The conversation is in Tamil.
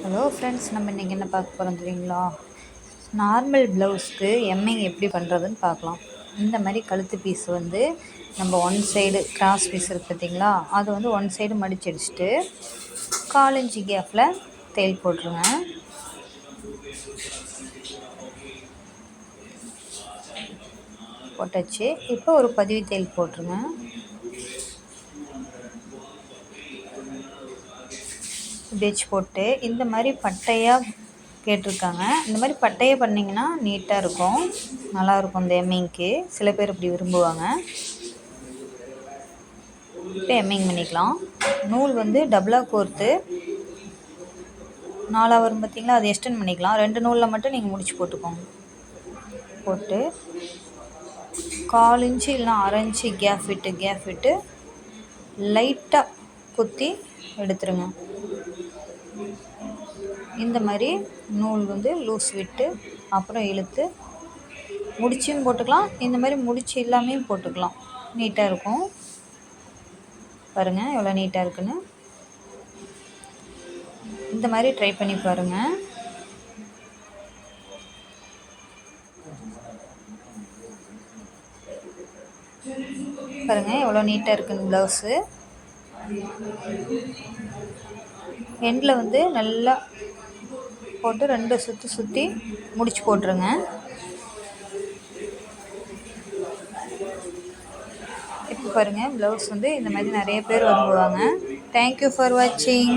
ஹலோ ஃப்ரெண்ட்ஸ், நம்ம இன்றைக்கி என்ன பார்க்க போகிறோம் தெரியுங்களா? நார்மல் ப்ளவுஸ்க்கு எம்மிங் எப்படி பண்ணுறதுன்னு பார்க்கலாம். இந்த மாதிரி கழுத்து பீஸ் வந்து நம்ம ஒன் சைடு கிராஸ் பீஸ் இருக்குது பார்த்திங்களா, அது வந்து ஒன் சைடு மடிச்சு அடிச்சுட்டு 1/4 இன்ச்சு கேப்பில் தையல் போட்டுருங்க. போட்டாச்சு. இப்போ ஒரு பதிவு தையல் போட்டுருங்க. பேட்ச் போட்டு இந்த மாதிரி பட்டையாக கேட்டிருக்காங்க. இந்த மாதிரி பட்டையாக பண்ணிங்கன்னா நீட்டாக இருக்கும், நல்லாயிருக்கும். இந்த எம்மிங்க்கு சில பேர் இப்படி விரும்புவாங்க. இப்போ எம்மிங் பண்ணிக்கலாம். நூல் வந்து டபுளாக கோர்த்து 4 வரும் பார்த்திங்களா, அது எக்ஸ்டெண்ட் பண்ணிக்கலாம். 2 நூலில் மட்டும் நீங்கள் முடிச்சு போட்டுக்கோங்க. போட்டு 1/4 இன்ச்சு இல்லைனா 1/2 இன்ச்சு கேப் விட்டு லைட்டாக குத்தி எடுத்துருங்க. இந்த மாதிரி நூல் வந்து லூஸ் விட்டு அப்புறம் இழுத்து முடிச்சும் போட்டுக்கலாம். இந்த மாதிரி முடிச்சு இல்லாமையும் போட்டுக்கலாம், நீட்டாக இருக்கும். பாருங்கள் எவ்வளோ நீட்டாக இருக்குன்னு. இந்த மாதிரி ட்ரை பண்ணி பாருங்கள். பாருங்கள் எவ்வளோ நீட்டாக இருக்குன்னு ப்ளவுஸு. எண்டில் வந்து நல்லா போட்டு 2 சுற்றி சுற்றி முடிச்சு போட்டுருங்க. இப்போ பாருங்கள் ப்ளவுஸ் வந்து இந்த மாதிரி நிறைய பேர் விரும்புவாங்க. தேங்க்யூ ஃபார் வாட்சிங்.